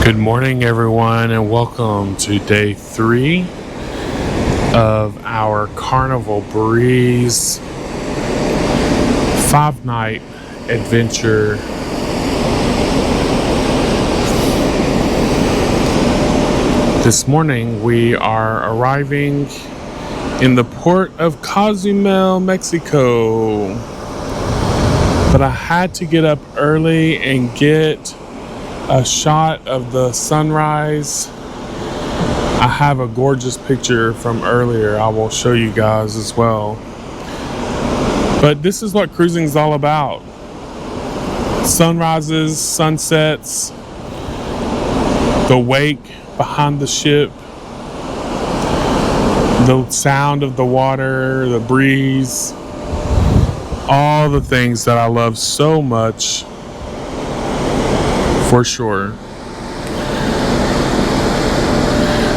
Good morning, everyone, and welcome to day 3 of our Carnival Breeze 5-night adventure. This morning we are arriving in the port of Cozumel, Mexico. But I had to get up early and get a shot of the sunrise. I have a gorgeous picture from earlier I will show you guys as well. But this is what cruising is all about. Sunrises, sunsets, the wake behind the ship, the sound of the water, the breeze, all the things that I love so much. For sure.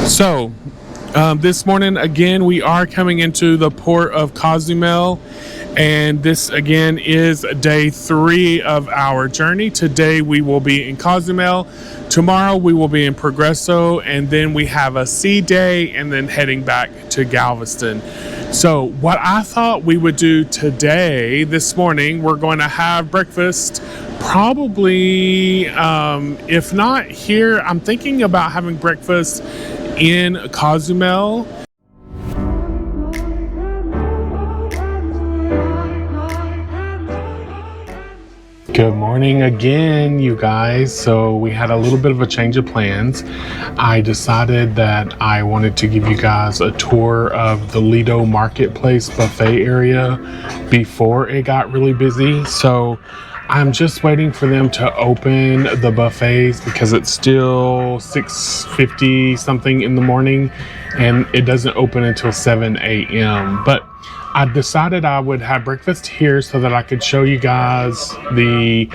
So, this morning, again, we are coming into the port of Cozumel, and this, again, is day 3 of our journey. Today, we will be in Cozumel. Tomorrow, we will be in Progreso, and then we have a sea day, and then heading back to Galveston. So, what I thought we would do today, this morning, we're going to have breakfast. Probably, if not here, I'm thinking about having breakfast in Cozumel. Good morning again, you guys. So we had a little bit of a change of plans. I decided that I wanted to give you guys a tour of the Lido marketplace buffet area before it got really busy. So I'm just waiting for them to open the buffets because it's still 6:50 something in the morning and it doesn't open until 7 a.m. But I decided I would have breakfast here so that I could show you guys the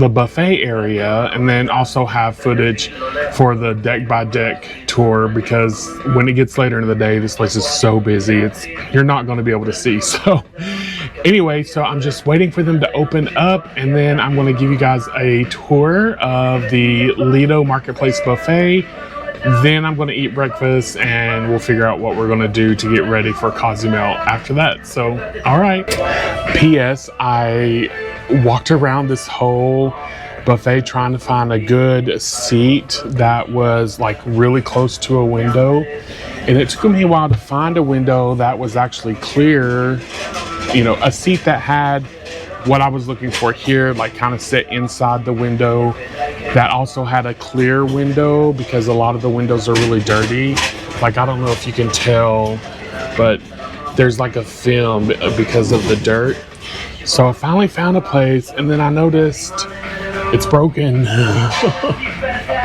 buffet area and then also have footage for the deck by deck tour, because when it gets later in the day, this place is so busy, you're not going to be able to see. So anyway, so I'm just waiting for them to open up, and then I'm going to give you guys a tour of the Lido Marketplace Buffet. Then I'm going to eat breakfast, and we'll figure out what we're going to do to get ready for Cozumel after that. So, all right. P.S. I walked around this whole buffet trying to find a good seat that was like really close to a window. And it took me a while to find a window that was actually clear, a seat that had what I was looking for here, like kind of set inside the window, that also had a clear window, because a lot of the windows are really dirty. Like, I don't know if you can tell, but there's like a film because of the dirt. So I finally found a place, and then I noticed it's broken.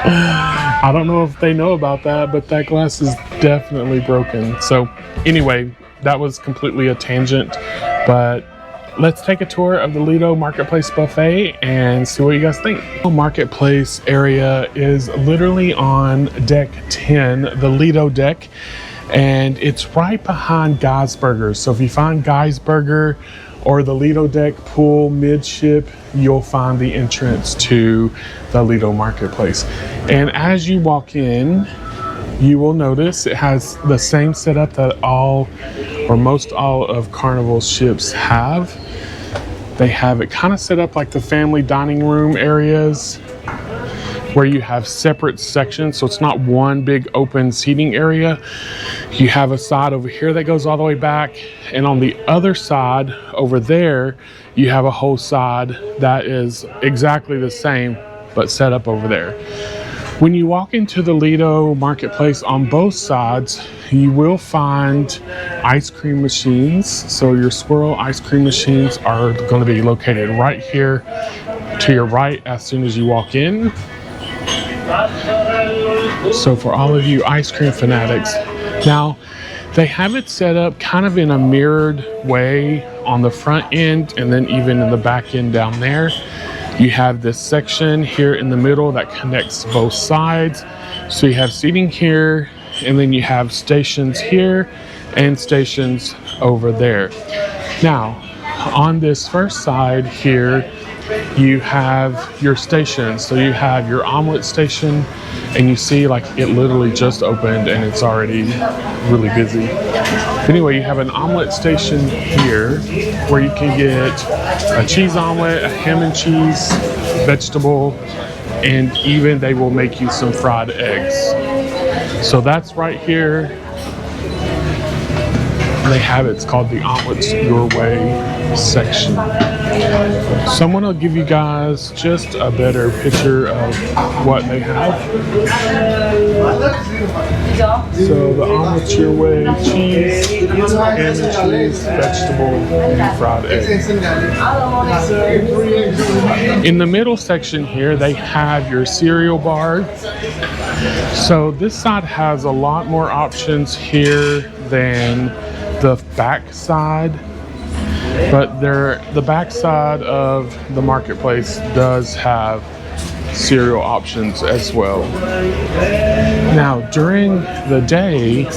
I don't know if they know about that, but that glass is definitely broken. So anyway, that was completely a tangent, but let's take a tour of the Lido Marketplace Buffet and see what you guys think. The marketplace area is literally on deck 10, the Lido deck, and it's right behind Guy's Burgers. So if you find Guy's Burger or the Lido deck pool midship, you'll find the entrance to the Lido Marketplace. And as you walk in, you will notice it has the same setup that most all of Carnival's ships have. They have it kind of set up like the family dining room areas, where you have separate sections, so it's not one big open seating area. You have a side over here that goes all the way back, and on the other side over there, you have a whole side that is exactly the same, but set up over there. When you walk into the Lido Marketplace, on both sides, you will find ice cream machines. So your swirl ice cream machines are going to be located right here to your right as soon as you walk in. So for all of you ice cream fanatics, now they have it set up kind of in a mirrored way on the front end, and then even in the back end down there. You have this section here in the middle that connects both sides. So you have seating here, and then you have stations here and stations over there. Now, on this first side here, you have your stations. So you have your omelet station, and you see like it literally just opened and it's already really busy. Anyway, you have an omelet station here where you can get a cheese omelet, a ham and cheese, vegetable, and even they will make you some fried eggs. So that's right here. They have it's called the Omelets Your Way section. Someone will give you guys just a better picture of what they have. So the Omelets Your Way, cheese, ham and cheese, vegetable, and fried eggs. In the middle section here, they have your cereal bar. So this side has a lot more options here than the back side, but the back side of the marketplace does have cereal options as well. Now during the day,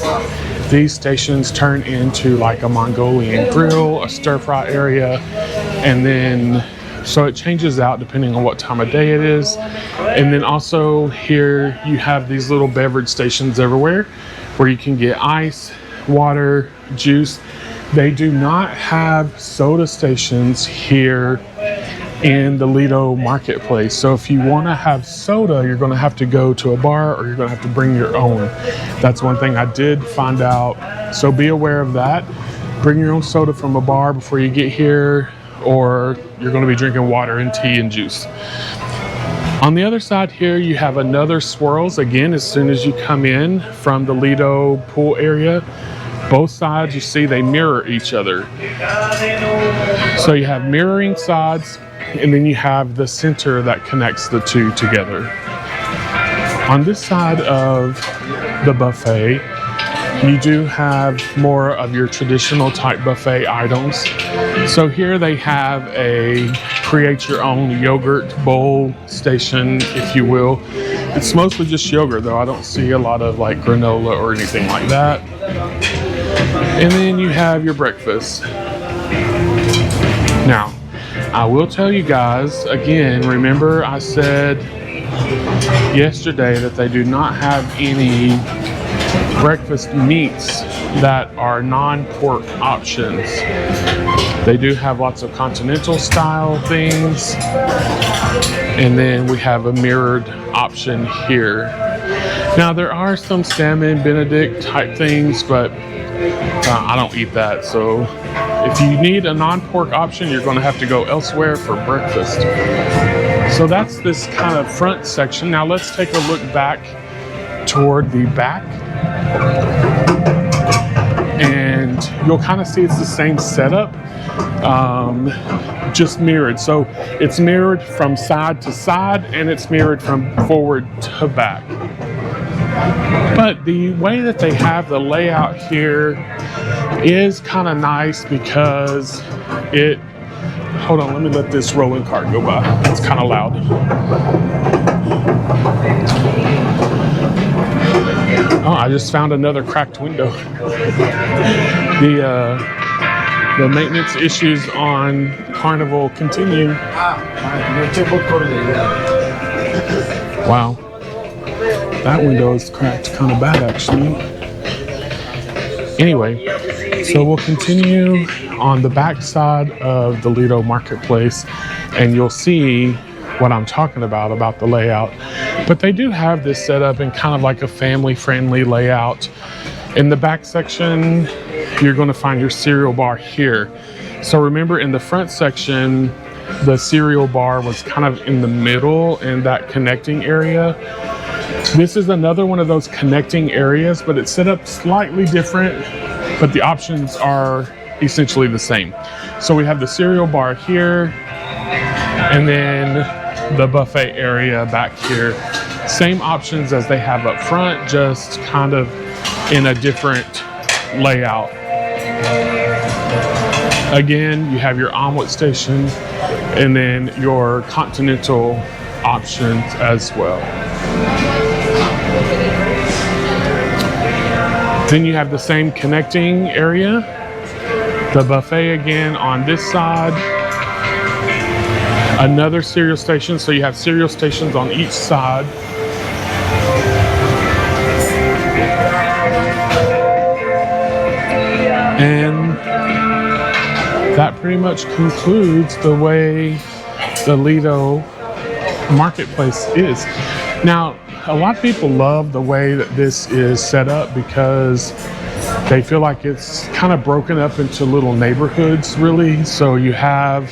these stations turn into like a Mongolian grill, a stir fry area, and then so it changes out depending on what time of day it is. And then also here you have these little beverage stations everywhere where you can get ice, water, juice. They do not have soda stations here in the Lido marketplace. So if you want to have soda, you're going to have to go to a bar or you're going to have to bring your own. That's one thing I did find out. So be aware of that. Bring your own soda from a bar before you get here, or you're going to be drinking water and tea and juice. On the other side here, you have another Swirls. Again, as soon as you come in from the Lido pool area, both sides you see they mirror each other. So you have mirroring sides, and then you have the center that connects the two together. On this side of the buffet, you do have more of your traditional type buffet items. So here they have a create your own yogurt bowl station, if you will. It's mostly just yogurt though. I don't see a lot of like granola or anything like that. And then you have your breakfast. Now, I will tell you guys, again, remember I said yesterday that they do not have any breakfast meats that are non-pork options. They do have lots of continental style things, and then we have a mirrored option here. Now there are some salmon Benedict type things, but I don't eat that, so if you need a non-pork option, you're going to have to go elsewhere for breakfast. So that's this kind of front section. Now let's take a look back toward the back, and you'll kind of see it's the same setup, just mirrored. So it's mirrored from side to side, and it's mirrored from forward to back. But the way that they have the layout here is kind of nice because it, hold on, let me let this rolling cart go by. It's kind of loud. Oh, I just found another cracked window. The maintenance issues on Carnival continue. Wow. That window is cracked kind of bad, actually. Anyway, so we'll continue on the back side of the Lido marketplace, and you'll see what I'm talking about the layout. But they do have this set up in kind of like a family-friendly layout. In the back section, you're going to find your cereal bar here. So remember, in the front section, the cereal bar was kind of in the middle in that connecting area. This is another one of those connecting areas, but it's set up slightly different, but the options are essentially the same. So we have the cereal bar here, and then the buffet area back here. Same options as they have up front, just kind of in a different layout. Again, you have your omelet station and then your continental options as well. Then you have the same connecting area. The buffet again on this side. Another cereal station, so you have cereal stations on each side. And that pretty much concludes the way the Lido marketplace is. Now, a lot of people love the way that this is set up because they feel like it's kind of broken up into little neighborhoods, really. So you have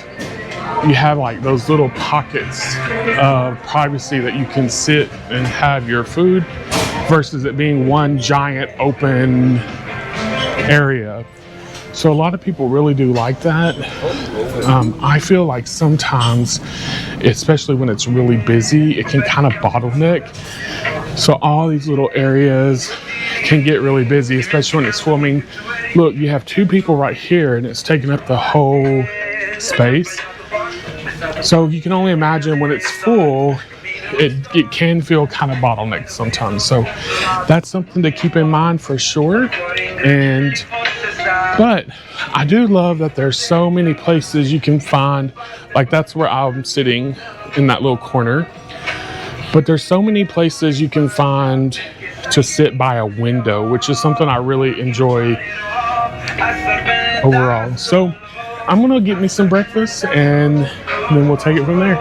like those little pockets of privacy that you can sit and have your food versus it being one giant open area. So a lot of people really do like that. I feel like sometimes, especially when it's really busy, it can kind of bottleneck. So all these little areas can get really busy, especially when it's swimming. Look, you have two people right here and it's taking up the whole space. So you can only imagine when it's full, it can feel kind of bottlenecked sometimes. So that's something to keep in mind for sure. But I do love that there's so many places you can find, like that's where I'm sitting in that little corner. But there's so many places you can find to sit by a window, which is something I really enjoy overall. So I'm gonna get me some breakfast and then we'll take it from there.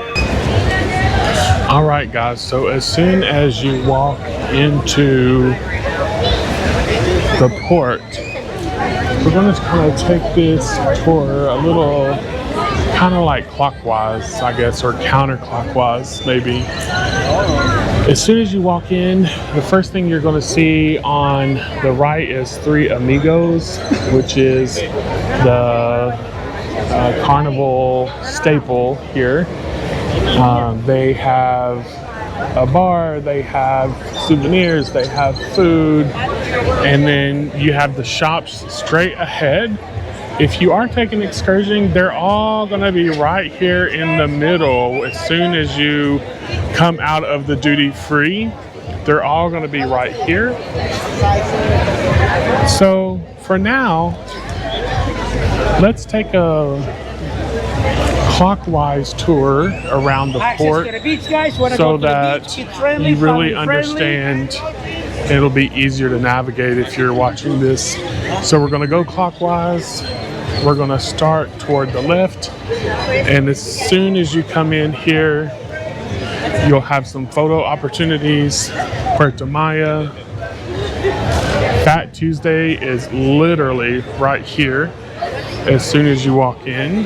All right, guys, so as soon as you walk into the port, we're going to kind of take this tour a little kind of like clockwise, I guess, or counterclockwise, maybe. As soon as you walk in, the first thing you're going to see on the right is Three Amigos, which is the Carnival staple here. They have a bar, they have souvenirs, they have food, and then you have the shops straight ahead. If you are taking an excursion, they're all going to be right here in the middle. As soon as you come out of the duty free, they're all going to be right here. So for now, let's take a clockwise tour around the port so that you really understand. It'll be easier to navigate if you're watching this. So we're going to go clockwise. We're going to start toward the left, and as soon as you come in here, you'll have some photo opportunities. Puerta Maya. Fat Tuesday is literally right here as soon as you walk in.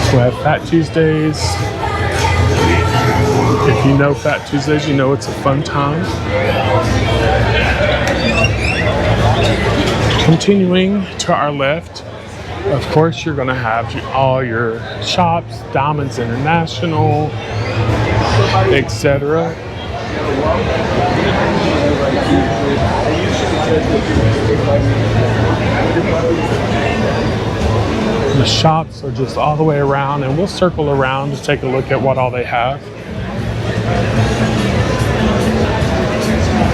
So we have Fat Tuesdays. If you know Fat Tuesdays, you know it's a fun time. Continuing to our left, of course, you're going to have all your shops, Diamonds International, etc. The shops are just all the way around, and we'll circle around to take a look at what all they have.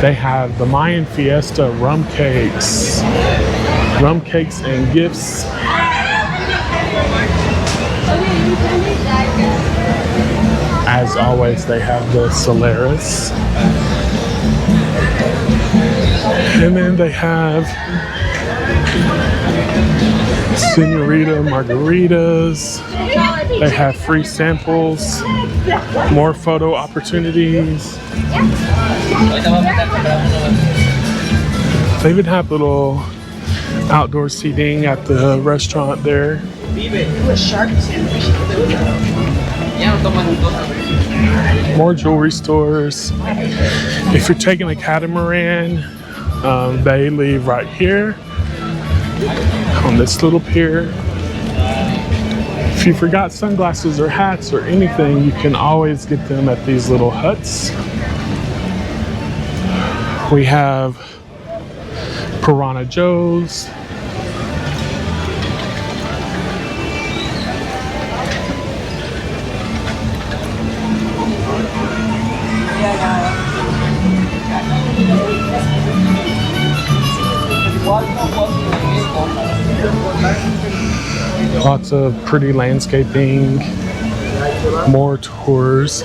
They have the Mayan Fiesta rum cakes and gifts. As always, they have the Solaris. And then they have Senorita margaritas. They have free samples, more photo opportunities. They even have little outdoor seating at the restaurant there. More jewelry stores. If you're taking a catamaran, they leave right here on this little pier. If you forgot sunglasses or hats or anything, you can always get them at these little huts. We have Piranha Joe's. Lots of pretty landscaping, more tours.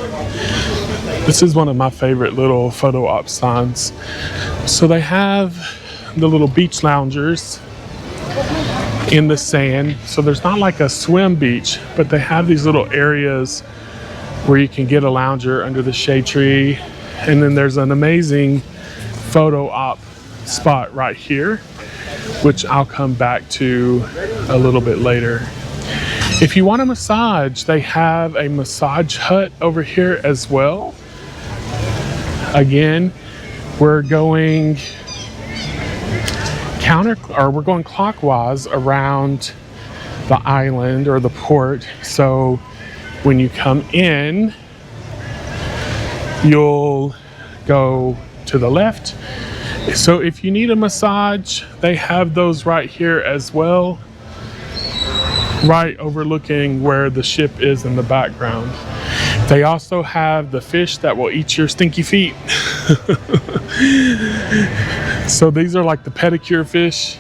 This is one of my favorite little photo op signs. So they have the little beach loungers in the sand. So there's not like a swim beach, but they have these little areas where you can get a lounger under the shade tree. And then there's an amazing photo op spot right here, which I'll come back to a little bit later. If you want a massage, they have a massage hut over here as well. Again, we're going we're going clockwise around the island or the port. So when you come in, you'll go to the left. So if you need a massage, they have those right here as well, right overlooking where the ship is in the background. They also have the fish that will eat your stinky feet. So these are like the pedicure fish,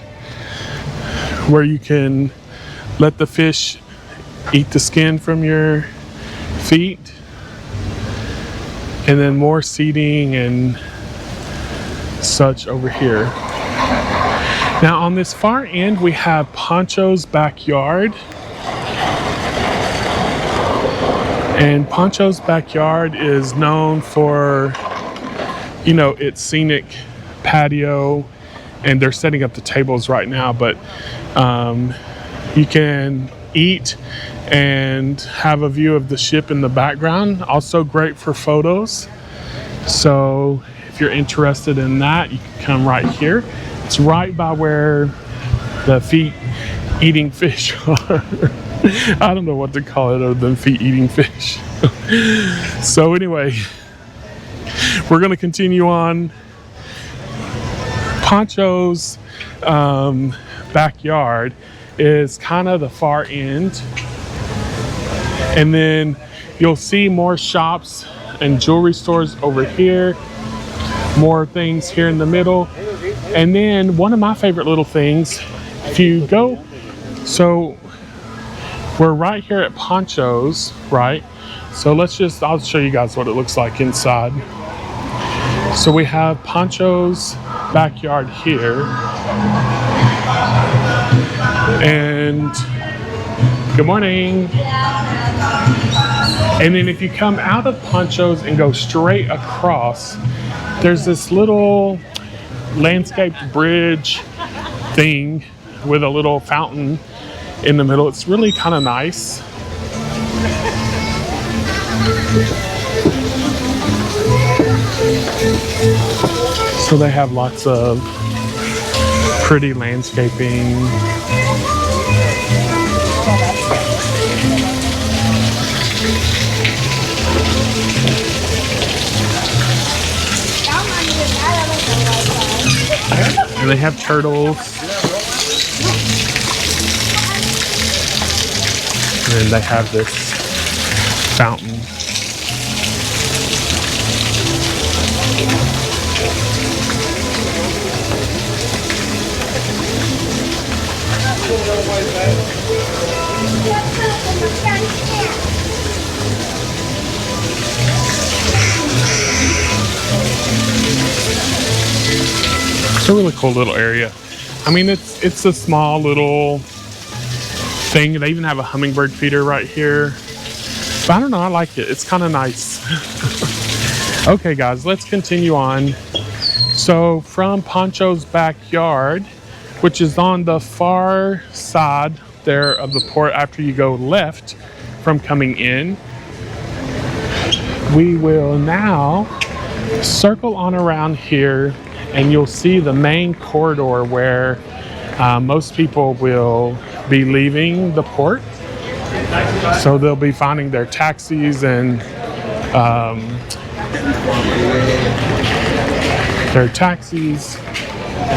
where you can let the fish eat the skin from your feet. And then more seating and such over here. Now on this far end, we have Pancho's Backyard. And Pancho's Backyard is known for, you know, its scenic patio, and they're setting up the tables right now, but you can eat and have a view of the ship in the background. Also great for photos. So if you're interested in that, you can come right here. It's right by where the feet eating fish are. I don't know what to call it other than feet eating fish. So anyway, we're going to continue on. Pancho's backyard is kind of the far end. And then you'll see more shops and jewelry stores over here. More things here in the middle. And then one of my favorite little things, if you go, so we're right here at Pancho's, right? So I'll show you guys what it looks like inside. So we have Pancho's backyard here. And good morning. And then if you come out of Pancho's and go straight across, there's this little landscaped bridge thing with a little fountain in the middle. It's really kind of nice. So they have lots of pretty landscaping. And they have turtles. And then they have this fountain. It's a really cool little area. I mean, it's a small little thing. They even have a hummingbird feeder right here. But I don't know, I like it. It's kind of nice. Okay, guys, let's continue on. So from Pancho's backyard, which is on the far side there of the port after you go left from coming in, we will now circle on around here, and you'll see the main corridor where most people will be leaving the port. So they'll be finding their taxis and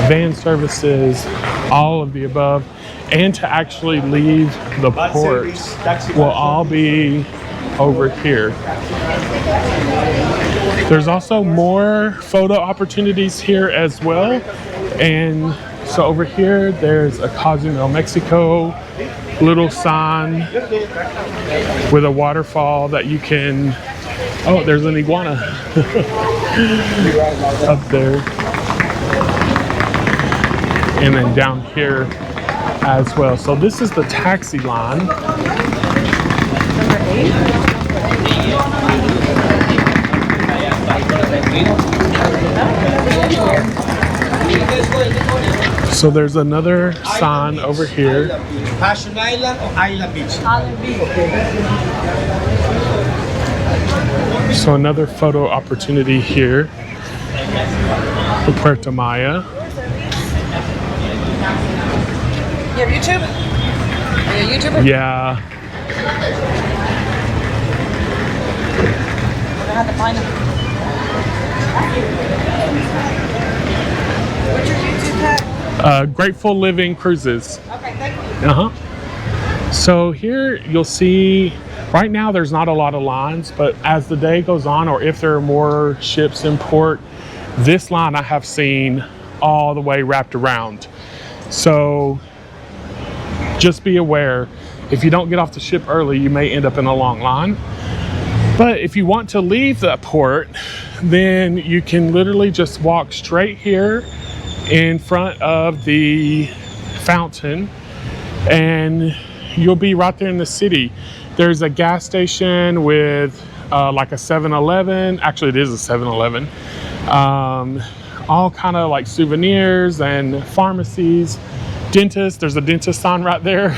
van services, all of the above, and to actually leave the port will all be over here. There's also more photo opportunities here as well. And so over here, there's a Cozumel, Mexico little sign with a waterfall that you can, oh, there's an iguana up there. And then down here as well. So this is the taxi line. So there's another sign over here. Passion Island or Island Beach? So another photo opportunity here for Puerta Maya. You have YouTube? Are you a YouTuber? Yeah. I have to find them. What's your YouTube tag? Grateful Living Cruises. Okay, thank you. So here you'll see, right now there's not a lot of lines, but as the day goes on, or if there are more ships in port, this line I have seen all the way wrapped around. So just be aware, if you don't get off the ship early, you may end up in a long line. But if you want to leave that port, then you can literally just walk straight here in front of the fountain and you'll be right there in the city. There's a gas station with like a 7-Eleven. Actually, it is a 7-Eleven. All kind of like souvenirs and pharmacies. Dentist, there's a dentist sign right there.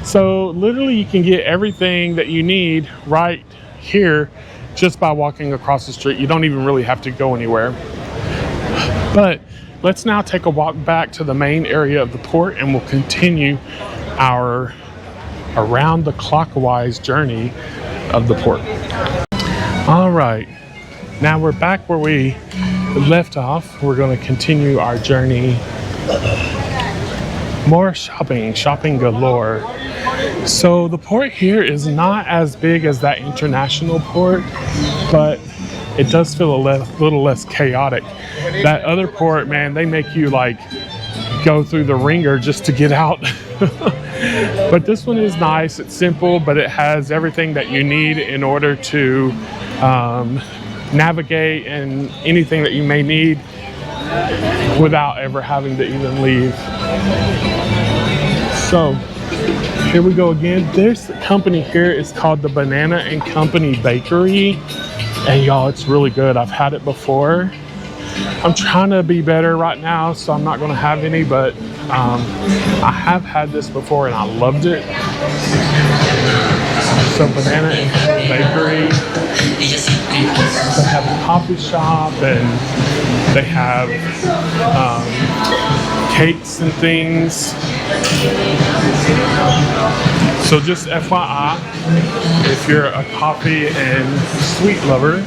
So literally you can get everything that you need right here just by walking across the street. You don't even really have to go anywhere. But let's now take a walk back to the main area of the port and we'll continue our around the clockwise journey of the port. All right, now we're back where we left off. We're going to continue our journey. More shopping galore. So the port here is not as big as that international port, but it does feel a little less chaotic. That other port, man, they make you like go through the ringer just to get out. But this one is nice. It's simple, but it has everything that you need in order to navigate and anything that you may need without ever having to even leave. So here we go again. This company here is called the Banana and Company Bakery, and y'all, it's really good. I've had it before. I'm trying to be better right now, so I'm not going to have any, but I have had this before and I loved it. So Banana and Company Bakery. They have a coffee shop and they have cakes and things. So just FYI, if you're a coffee and sweet lover,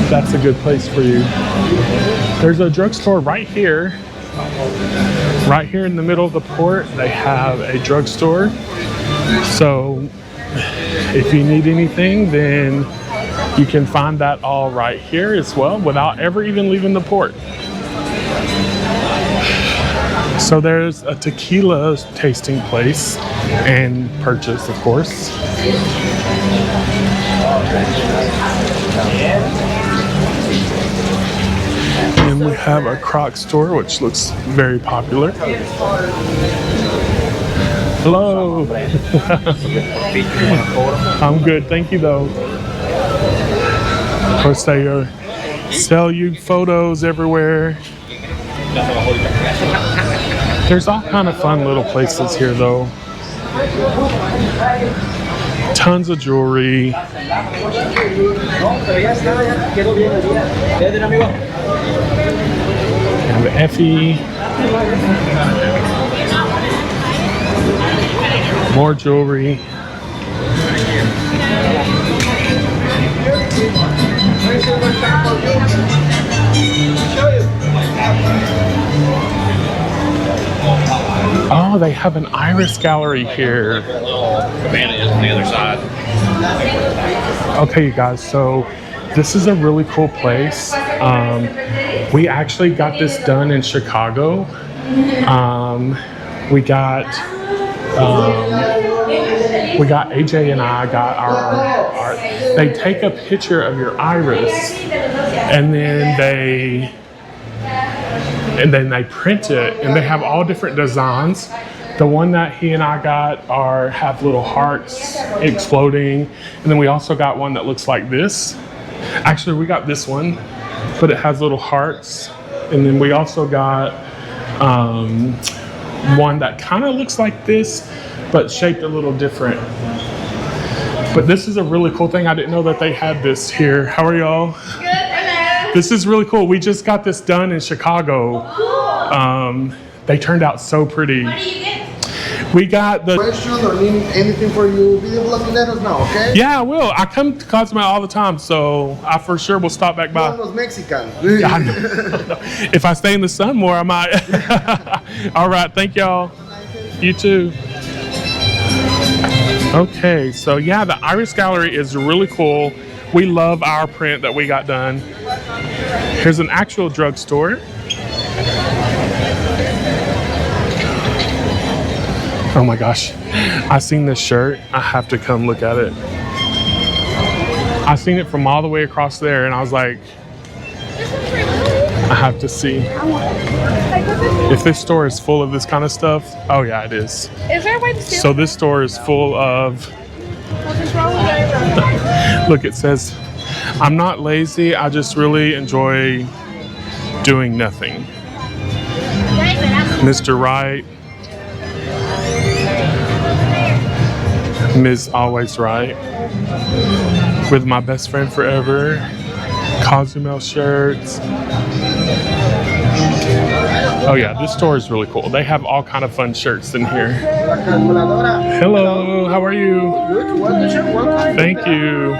that's a good place for you. There's a drugstore right here in the middle of the port. They have a drugstore. So if you need anything, then you can find that all right here as well without ever even leaving the port. So there's a tequila tasting place and purchase, of course. And we have a Croc store, which looks very popular. Hello. I'm good, thank you though. Of course, they sell you photos everywhere. There's all kind of fun little places here though. Tons of jewelry. And Effie. More jewelry. Oh, they have an iris gallery here. Cabana is on the other side. Okay, you guys, so this is a really cool place. We actually got this done in Chicago. We got We got AJ and I got our they take a picture of your iris and then they print it, and they have all different designs. The one that he and I got have little hearts exploding, and then we also got one that looks like this. Actually, we got this one, but it has little hearts, and then we also got one that kind of looks like this, but shaped a little different. But this is a really cool thing. I didn't know that they had this here. How are y'all? Good. Hello. This is really cool. We just got this done in Chicago. They turned out so pretty. What do you get? We got the Question or need anything for you, video blogging, let us know, okay? Yeah, I will. I come to Cozumel all the time, so I for sure will stop back by. Almost Mexican. Yeah, I know. If I stay in the sun more, I might. All right, thank y'all. You too. Okay, so yeah, the Iris Gallery is really cool. We love our print that we got done. Here's an actual drugstore. Oh my gosh, I seen this shirt. I have to come look at it. I seen it from all the way across there, and I was like, I have to see. If this store is full of this kind of stuff, oh yeah, it is. Is there a way to steal? So this store is full of, What's wrong with that? look, it says, I'm not lazy, I just really enjoy doing nothing. Mr. Right. Ms. Always Right. With my best friend forever. Cozumel shirts. Oh yeah, this store is really cool. They have all kind of fun shirts in here. Hello, how are you? Thank you.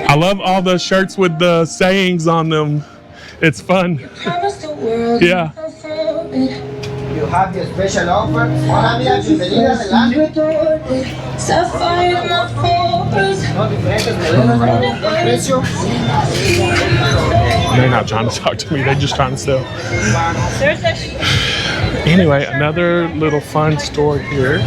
I love all the shirts with the sayings on them. It's fun. Yeah. You have the special offer. Hola, amiga, bienvenida, adelante. Precio. They're not trying to talk to me, they're just trying to sell. Anyway, another little fun store here.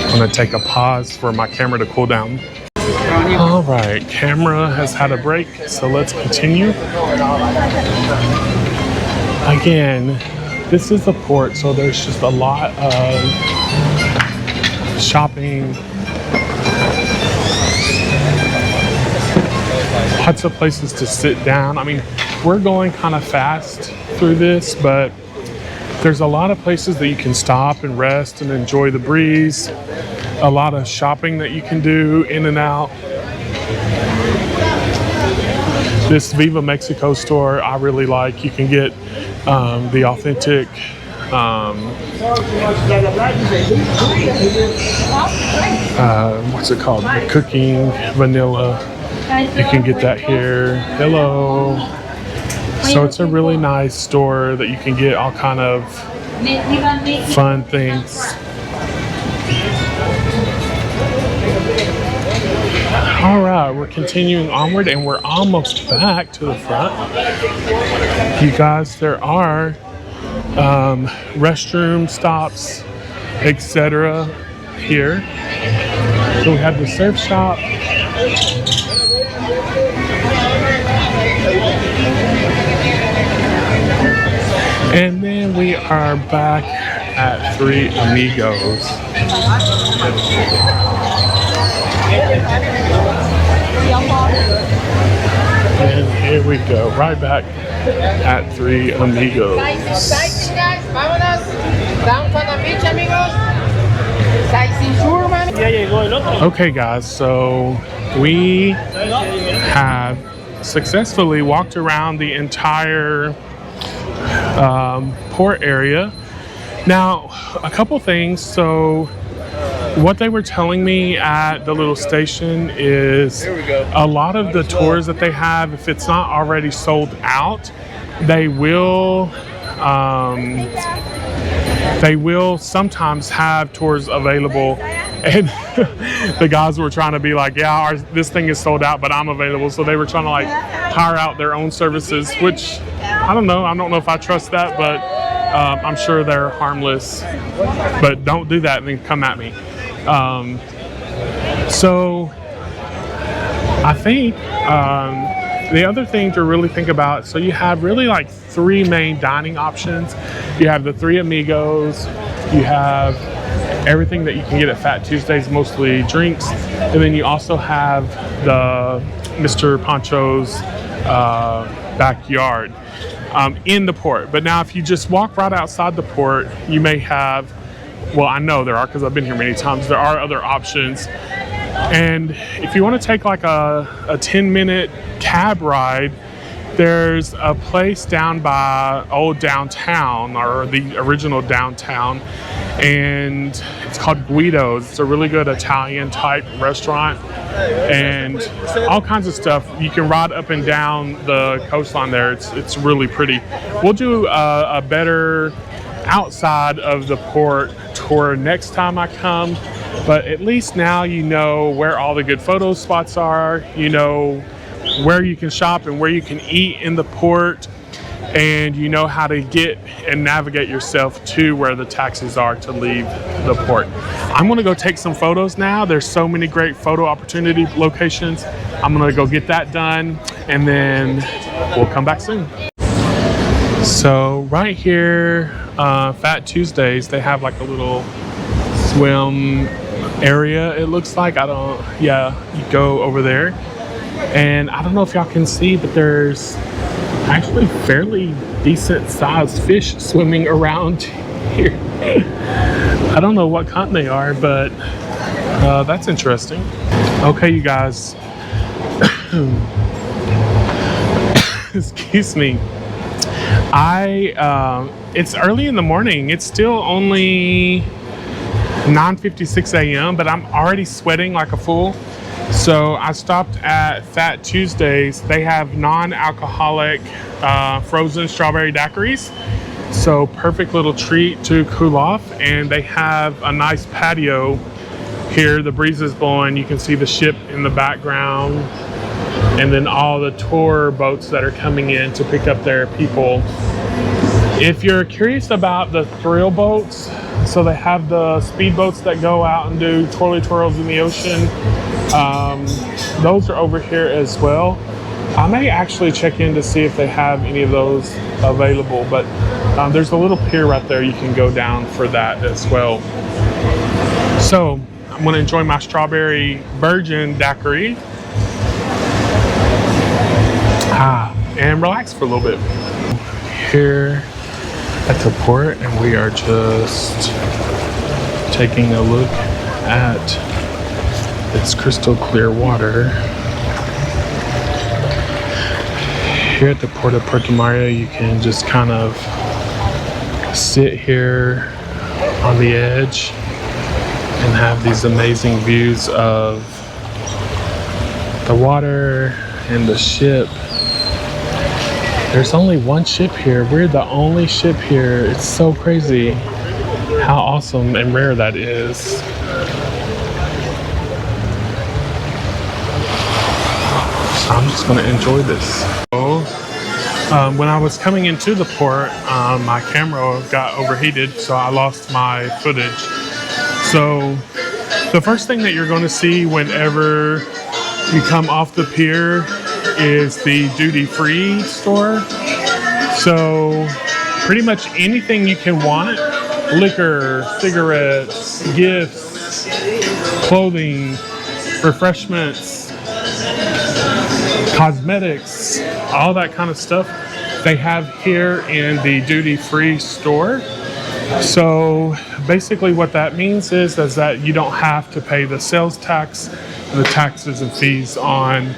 I'm gonna take a pause for my camera to cool down. All right, camera has had a break, so let's continue. Again, this is a port, so there's just a lot of shopping. Lots of places to sit down. I mean, we're going kind of fast through this, but there's a lot of places that you can stop and rest and enjoy the breeze. A lot of shopping that you can do in and out. This Viva Mexico store I really like. You can get the authentic what's it called? The cooking vanilla. You can get that here. Hello. So it's a really nice store that you can get all kind of fun things. All right, we're continuing onward, and we're almost back to the front. You guys, there are restroom stops, etc. here. So we have the surf shop. And then we are back at Three Amigos. And here we go, right back at Three Amigos. Okay guys, so we have successfully walked around the entire port area. Now, a couple things. So what they were telling me at the little station is a lot of the tours that they have, if it's not already sold out, they will sometimes have tours available And the guys were trying to be like, yeah, this thing is sold out, but I'm available. So they were trying to like hire out their own services, which I don't know. I don't know if I trust that, but I'm sure they're harmless. But don't do that and then come at me. So I think the other thing to really think about, so you have really like 3 main dining options. You have the 3 Amigos, you have everything that you can get at Fat Tuesdays, mostly drinks, and then you also have the Mr. Pancho's backyard in the port. But now if you just walk right outside the port, you may have, well, I know there are because I've been here many times, there are other options. And if you want to take like a 10-minute cab ride, there's a place down by old downtown, or the original downtown, and it's called Guido's. It's a really good Italian type restaurant and all kinds of stuff. You can ride up and down the coastline there. It's really pretty. We'll do a better outside of the port tour next time I come, but at least now you know where all the good photo spots are, you know where you can shop and where you can eat in the port, and you know how to get and navigate yourself to where the taxis are to leave the port. I'm gonna go take some photos now. There's so many great photo opportunity locations. I'm gonna go get that done and then we'll come back soon. So right here, Fat Tuesdays, they have like a little swim area, it looks like. You go over there. And I don't know if y'all can see, but there's actually fairly decent sized fish swimming around here. I don't know what kind they are, but that's interesting. Okay, you guys. Excuse me. It's early in the morning. It's still only 9:56 a.m., but I'm already sweating like a fool. So I stopped at Fat Tuesdays. They have non-alcoholic frozen strawberry daiquiris. So perfect little treat to cool off. And they have a nice patio here. The breeze is blowing. You can see the ship in the background. And then all the tour boats that are coming in to pick up their people. If you're curious about the thrill boats, so they have the speedboats that go out and do twirly twirls in the ocean. Those are over here as well. I may actually check in to see if they have any of those available, but there's a little pier right there you can go down for that as well. So I'm gonna enjoy my strawberry virgin daiquiri and relax for a little bit. Here at the port, and we are just taking a look at its crystal clear water. Here at the port of Puerta Maya, you can just kind of sit here on the edge and have these amazing views of the water and the ship. There's only one ship here. We're the only ship here. It's so crazy how awesome and rare that is. So I'm just gonna enjoy this. When I was coming into the port, my camera got overheated, so I lost my footage. So the first thing that you're gonna see whenever you come off the pier is the duty-free store. So pretty much anything you can want, liquor, cigarettes, gifts, clothing, refreshments, cosmetics, all that kind of stuff they have here in the duty-free store. So basically what that means is that you don't have to pay the sales tax, the taxes and fees on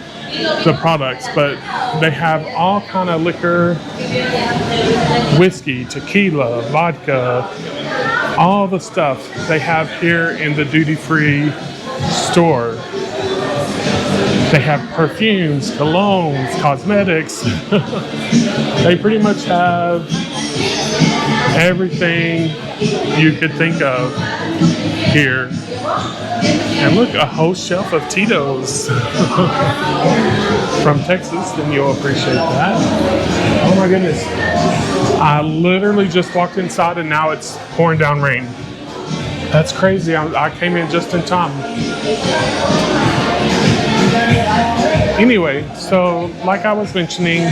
the products, but they have all kind of liquor, whiskey, tequila, vodka, all the stuff they have here in the duty-free store. They have perfumes, colognes, cosmetics. They pretty much have everything you could think of here. And look, a whole shelf of Tito's from Texas, then you'll appreciate that. Oh my goodness. I literally just walked inside and now it's pouring down rain. That's crazy. I came in just in time. Anyway, so like I was mentioning,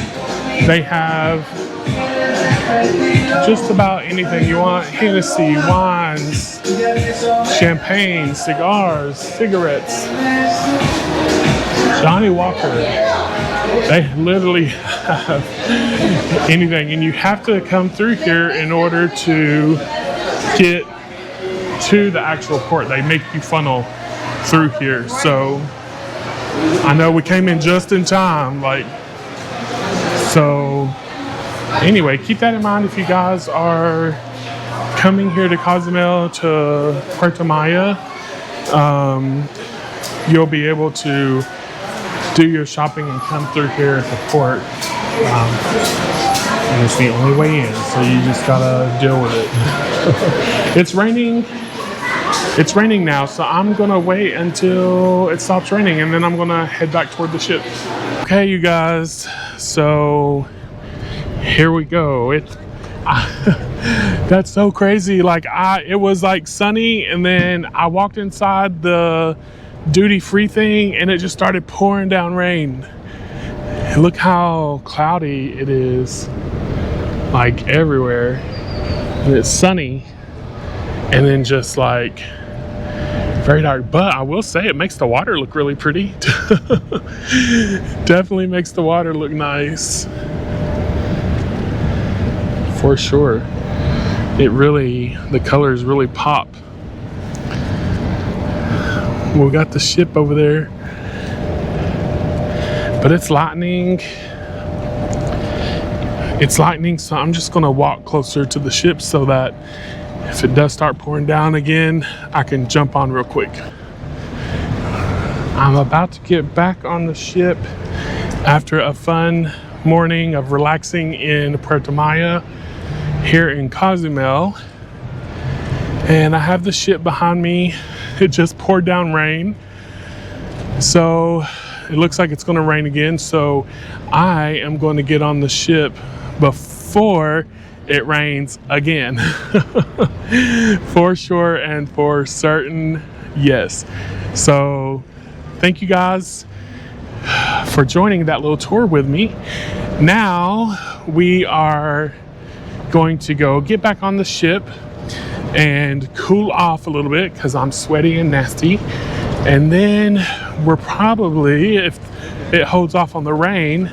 they have just about anything you want. Hennessy, wines, champagne, cigars, cigarettes, Johnny Walker. They literally have anything, and you have to come through here in order to get to the actual port. They make you funnel through here. So I know we came in just in time, so anyway, keep that in mind if you guys are coming here to Cozumel, to Puerta Maya. You'll be able to do your shopping and come through here at the port. And it's the only way in, so you just gotta deal with it. It's raining. It's raining now, so I'm gonna wait until it stops raining and then I'm gonna head back toward the ship. Okay, you guys, so here we go. That's so crazy. It was like sunny, and then I walked inside the duty-free thing and it just started pouring down rain. And look how cloudy it is, like everywhere. And it's sunny, and then just like very dark. But I will say it makes the water look really pretty. Definitely makes the water look nice. For sure. The colors really pop. We got the ship over there. But it's lightning. It's lightning, so I'm just gonna walk closer to the ship so that if it does start pouring down again, I can jump on real quick. I'm about to get back on the ship after a fun morning of relaxing in Puerta Maya here in Cozumel. And I have the ship behind me. It just poured down rain. So it looks like it's gonna rain again. So I am going to get on the ship before it rains again. For sure and for certain, yes. So thank you guys for joining that little tour with me. Now we are going to go get back on the ship and cool off a little bit because I'm sweaty and nasty. And then we're probably, if it holds off on the rain,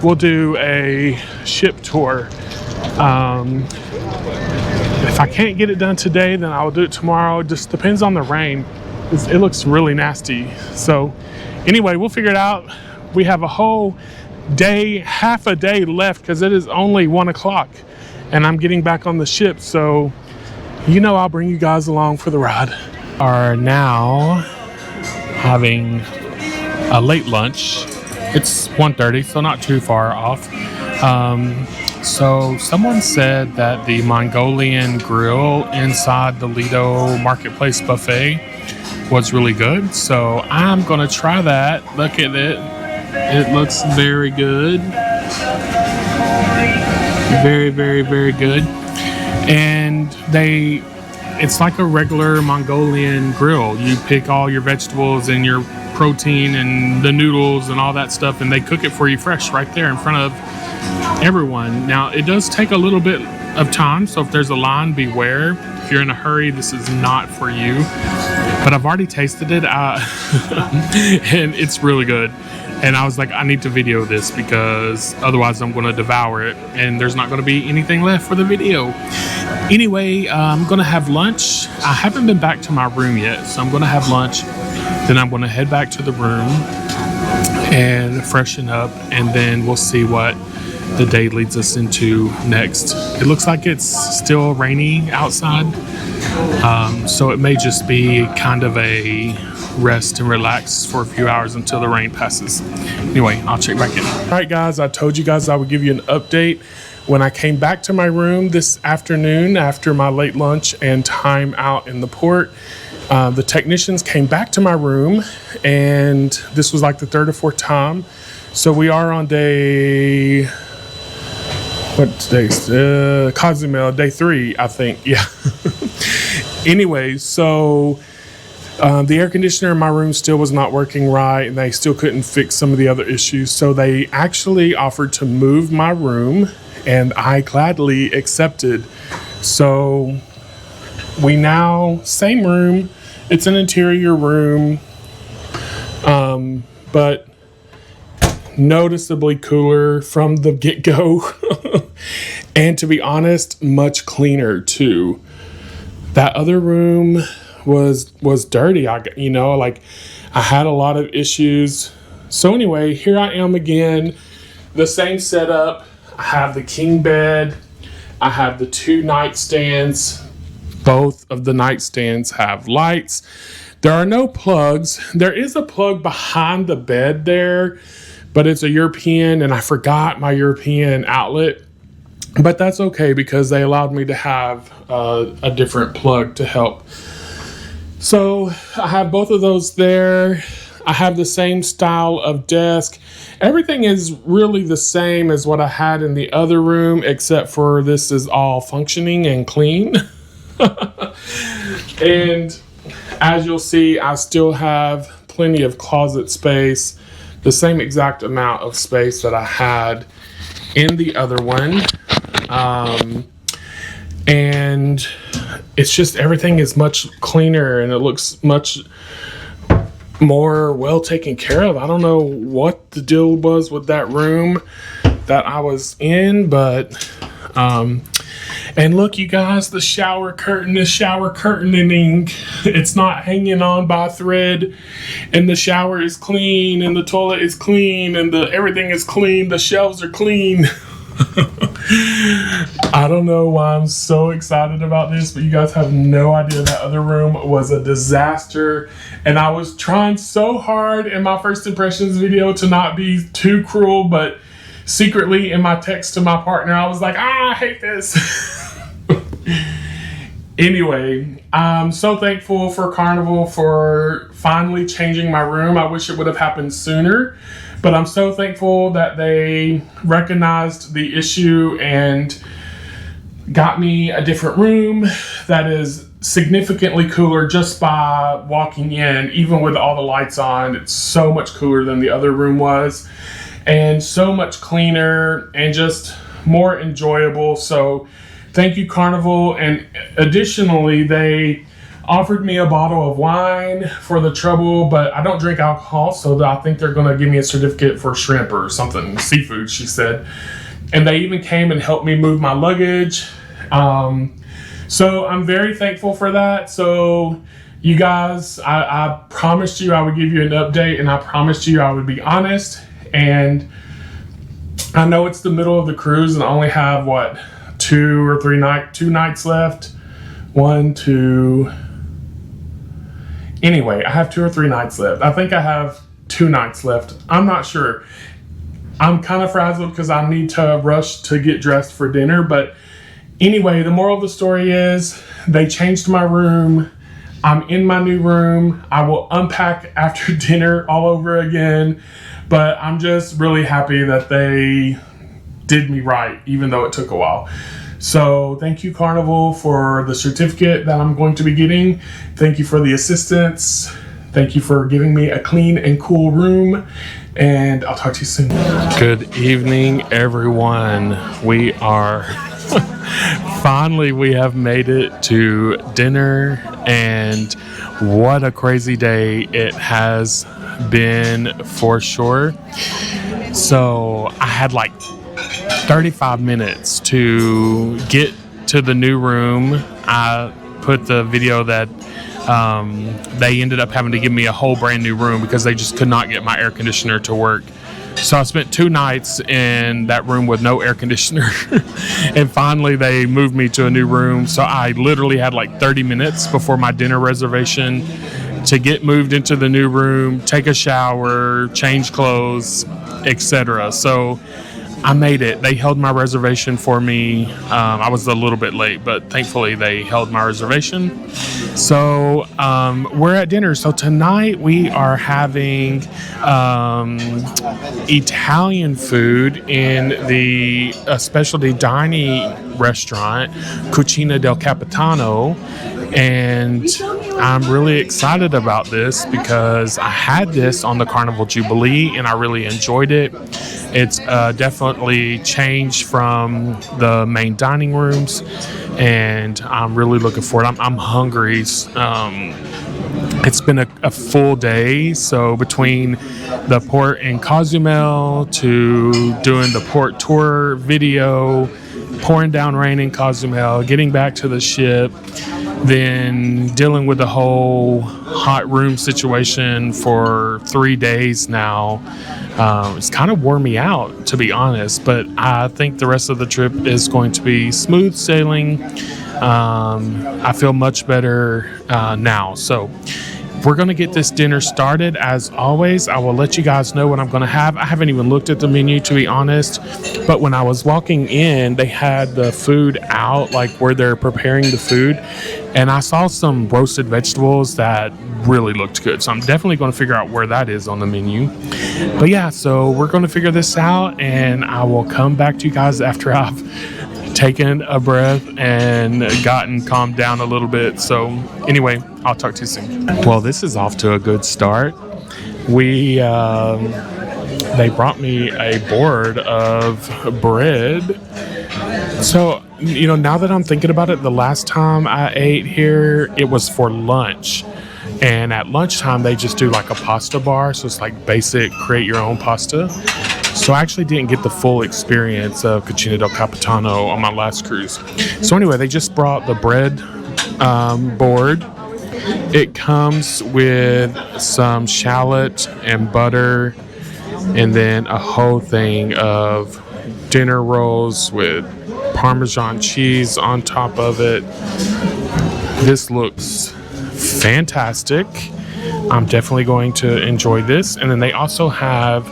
we'll do a ship tour. If I can't get it done today, then I'll do it tomorrow. It just depends on the rain. It looks really nasty. So anyway, we'll figure it out. We have a whole day, half a day left because it is only 1 o'clock and I'm getting back on the ship. So, I'll bring you guys along for the ride. Are now having a late lunch. It's 1:30, so not too far off. So someone said that the Mongolian grill inside the Lido Marketplace buffet was really good. So I'm gonna try that. Look at it. It looks very good. Very, very, very good. And it's like a regular Mongolian grill. You pick all your vegetables and your protein and the noodles and all that stuff, and they cook it for you fresh right there in front of everyone. Now, it does take a little bit of time, so if there's a line, beware. If you're in a hurry, this is not for you. But I've already tasted it, and it's really good. And I was like, I need to video this because otherwise I'm going to devour it and there's not going to be anything left for the video. Anyway, I'm going to have lunch. I haven't been back to my room yet, so I'm going to have lunch. Then I'm going to head back to the room and freshen up, and then we'll see what the day leads us into next. It looks like it's still rainy outside, so it may just be kind of a rest and relax for a few hours until the rain passes. Anyway, I'll check back in. All right, guys, I told you guys I would give you an update when I came back to my room this afternoon after my late lunch and time out in the port. The technicians came back to my room, and this was like the third or fourth time. So we are on day, what today's, Cozumel, day 3, I think. Yeah. Anyway, so the air conditioner in my room still was not working right, and they still couldn't fix some of the other issues. So they actually offered to move my room, and I gladly accepted. So we now, same room, it's an interior room, but noticeably cooler from the get-go. And to be honest, much cleaner too. That other room was dirty. I had a lot of issues. So anyway, here I am again, the same setup. I have the king bed. I have the 2 nightstands. Both of the nightstands have lights. There are no plugs. There is a plug behind the bed there, but it's a European, and I forgot my European outlet. But that's okay because they allowed me to have a different plug to help. So I have both of those there. I have the same style of desk. Everything is really the same as what I had in the other room, except for this is all functioning and clean. And as you'll see, I still have plenty of closet space, the same exact amount of space that I had in the other one. And it's just everything is much cleaner, and it looks much more well taken care of. I don't know what the deal was with that room that I was in, but and look, you guys, the shower curtain is shower curtaining. It's not hanging on by a thread, and the shower is clean, and the toilet is clean, and everything is clean. The shelves are clean. I don't know why I'm so excited about this, but you guys have no idea that other room was a disaster, and I was trying so hard in my first impressions video to not be too cruel, but secretly in my text to my partner, I was like, I hate this. Anyway, I'm so thankful for Carnival for finally changing my room. I wish it would have happened sooner, but I'm so thankful that they recognized the issue and got me a different room that is significantly cooler just by walking in. Even with all the lights on, it's so much cooler than the other room was, and so much cleaner and just more enjoyable. So thank you, Carnival. And additionally, they offered me a bottle of wine for the trouble, but I don't drink alcohol, so I think they're going to give me a certificate for shrimp or something, seafood, she said. And they even came and helped me move my luggage. So I'm very thankful for that. So you guys, I promised you I would give you an update, and I promised you I would be honest. And I know it's the middle of the cruise, and I only have, what, 2 nights left. 1, 2. Anyway, I have 2 or 3 nights left. I think I have 2 nights left. I'm not sure. I'm kind of frazzled because I need to rush to get dressed for dinner. But anyway, the moral of the story is they changed my room. I'm in my new room. I will unpack after dinner all over again. But I'm just really happy that they did me right, even though it took a while. So thank you, Carnival, for the certificate that I'm going to be getting. Thank you for the assistance. Thank you for giving me a clean and cool room. And I'll talk to you soon. Good evening, everyone. We are finally, we have made it to dinner, and what a crazy day it has been for sure. So I had like 35 minutes to get to the new room. I put the video that they ended up having to give me a whole brand new room because they just could not get my air conditioner to work. So I spent 2 nights in that room with no air conditioner. And finally they moved me to a new room. So I literally had like 30 minutes before my dinner reservation to get moved into the new room, take a shower, change clothes, etc. So I made it. They held my reservation for me. I was a little bit late, but thankfully they held my reservation. So we're at dinner. So tonight we are having Italian food in the specialty dining restaurant, Cucina del Capitano. And I'm really excited about this because I had this on the Carnival Jubilee and I really enjoyed it. It's definitely changed from the main dining rooms, and I'm really looking forward. I'm hungry. It's been a full day, so between the port in Cozumel to doing the port tour video, pouring down rain in Cozumel, getting back to the ship, then dealing with the whole hot room situation for 3 days now. It's kind of wore me out, to be honest, but I think the rest of the trip is going to be smooth sailing. I feel much better now. So we're going to get this dinner started. As always, I will let you guys know what I'm going to have. I haven't even looked at the menu, to be honest, but when I was walking in, they had the food out, like where they're preparing the food, and I saw some roasted vegetables that really looked good. So I'm definitely going to figure out where that is on the menu. But yeah, so we're going to figure this out, and I will come back to you guys after I've taken a breath and gotten calmed down a little bit. So anyway, I'll talk to you soon. Well, this is off to a good start. They brought me a board of bread. So, you know, now that I'm thinking about it, the last time I ate here, it was for lunch. And at lunchtime, they just do like a pasta bar. So it's like basic, create your own pasta. So I actually didn't get the full experience of Cucina del Capitano on my last cruise. So anyway, they just brought the bread board. It comes with some shallot and butter, and then a whole thing of dinner rolls with Parmesan cheese on top of it. This looks fantastic. I'm definitely going to enjoy this. And then they also have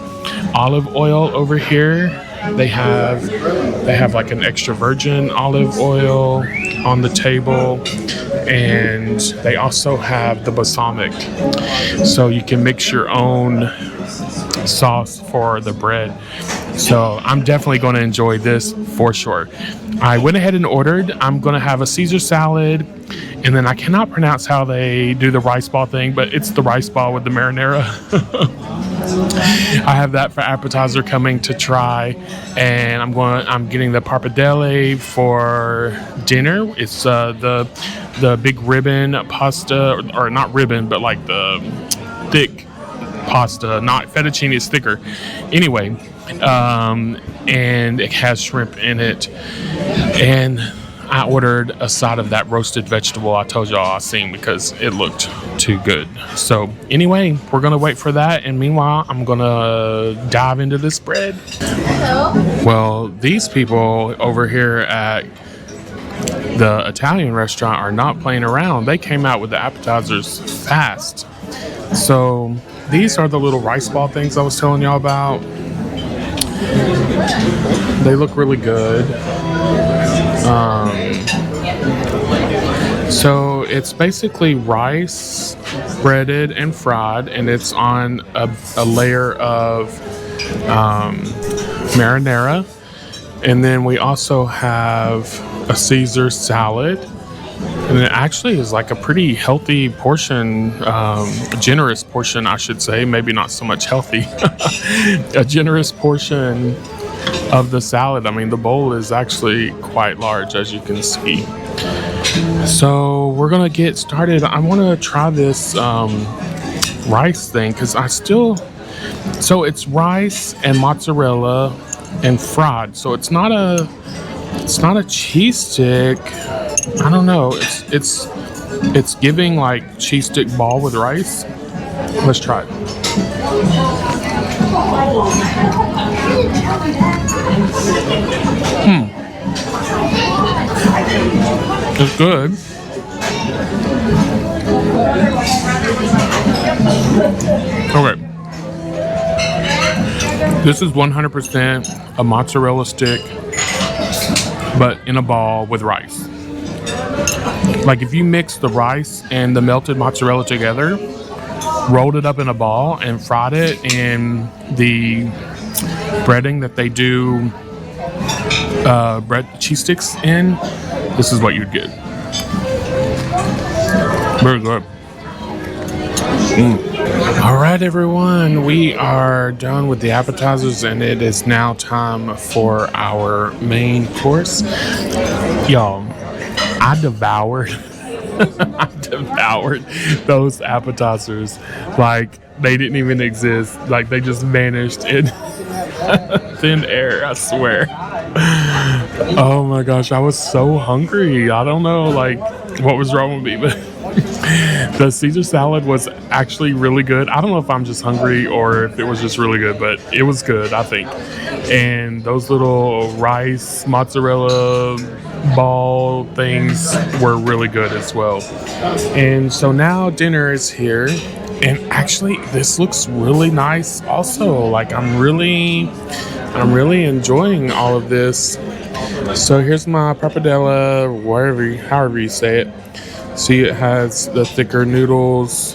olive oil over here. They have like an extra virgin olive oil on the table, and they also have the balsamic, so you can mix your own sauce for the bread. So I'm definitely going to enjoy this for sure. I went ahead and ordered. I'm going to have a Caesar salad, and then I cannot pronounce how they do the rice ball thing, but it's the rice ball with the marinara. I have that for appetizer coming to try, and I'm getting the pappardelle for dinner. It's the big ribbon pasta, or not ribbon, but like the thick pasta, not fettuccine, it's thicker. Anyway, and it has shrimp in it, and I ordered a side of that roasted vegetable I told y'all I seen because it looked too good. So anyway, we're gonna wait for that, and meanwhile I'm gonna dive into this bread. Hello. Well, these people over here at the Italian restaurant are not playing around. They came out with the appetizers fast. So these are the little rice ball things I was telling y'all about. They look really good. So it's basically rice breaded and fried, and it's on a layer of marinara. And then we also have a Caesar salad, and it actually is like a pretty healthy portion, generous portion I should say, maybe not so much healthy, a generous portion of the salad. I mean, the bowl is actually quite large, as you can see. So we're gonna get started. I want to try this rice thing because so it's rice and mozzarella and fried. So it's not a cheese stick. I don't know. It's giving like cheese stick ball with rice. Let's try it. It's good. Okay. This is 100% a mozzarella stick, but in a ball with rice. Like if you mix the rice and the melted mozzarella together, rolled it up in a ball and fried it in the breading that they do cheese sticks in, this is what you'd get. Very good. All right, everyone, we are done with the appetizers and it is now time for our main course. Y'all, I devoured those appetizers like they didn't even exist. Like they just vanished in thin air, I swear. Oh my gosh, I was so hungry. I don't know like what was wrong with me, but the Caesar salad was actually really good. I don't know if I'm just hungry or if it was just really good, but it was good, I think. And those little rice mozzarella ball things were really good as well. And so now dinner is here. And actually, this looks really nice also. Like I'm really enjoying all of this. So here's my pappardelle, however you say it. See, it has the thicker noodles.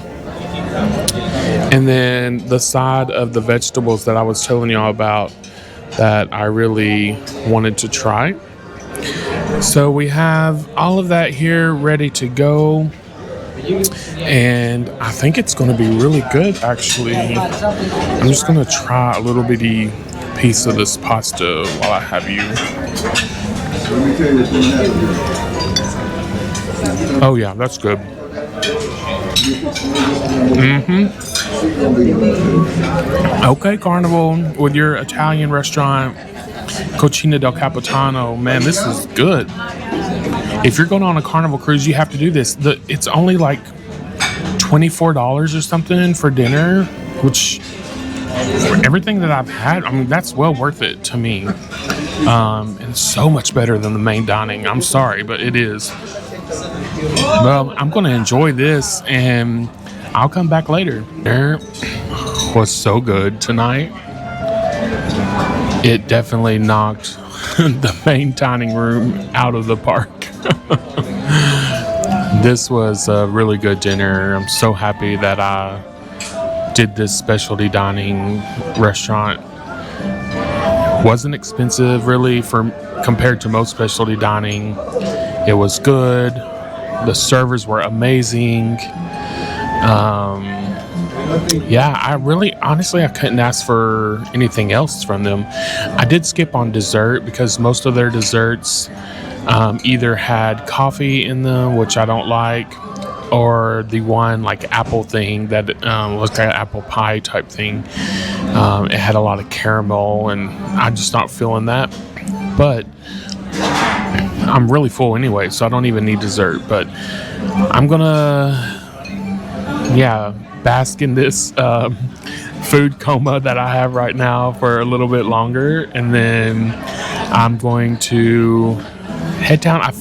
And then the side of the vegetables that I was telling y'all about that I really wanted to try. So we have all of that here ready to go. And I think it's going to be really good, actually. I'm just going to try a little bitty piece of this pasta while I have you. Oh yeah, that's good. Okay, Carnival, with your Italian restaurant, Cucina del Capitano, man, this is good. If you're going on a Carnival cruise, you have to do this. It's only like $24 or something for dinner, which for everything that I've had, I mean, that's well worth it to me. And it's so much better than the main dining. I'm sorry, but it is. Well, I'm going to enjoy this and I'll come back later. It was so good tonight. It definitely knocked the main dining room out of the park. This was a really good dinner. I'm so happy that I did this specialty dining restaurant. Wasn't expensive really compared to most specialty dining. It was good. The servers were amazing. Honestly, I couldn't ask for anything else from them. I did skip on dessert because most of their desserts either had coffee in them, which I don't like, or the one like apple thing that was like an apple pie type thing. It had a lot of caramel, and I'm just not feeling that. But I'm really full anyway, so I don't even need dessert. But I'm gonna, bask in this food coma that I have right now for a little bit longer, and then I'm going to head down. I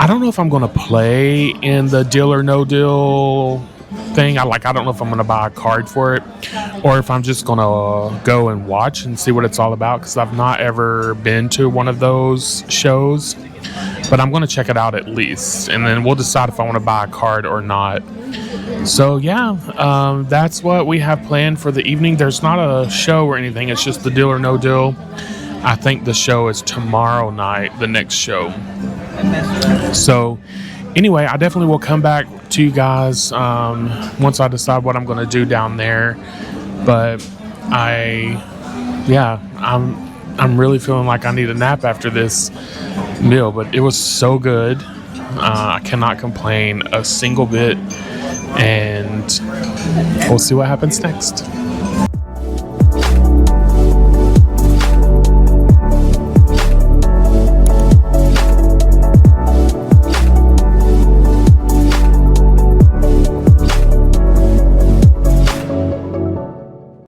don't know if I'm going to play in the Deal or No Deal thing. I don't know if I'm going to buy a card for it or if I'm just going to go and watch and see what it's all about, because I've not ever been to one of those shows. But I'm going to check it out at least, and then we'll decide if I want to buy a card or not. So that's what we have planned for the evening. There's not a show or anything. It's just the Deal or No Deal. I think the show is tomorrow night, the next show. So anyway, I definitely will come back to you guys once I decide what I'm going to do down there. But I'm really feeling like I need a nap after this meal. But it was so good. I cannot complain a single bit. And we'll see what happens next.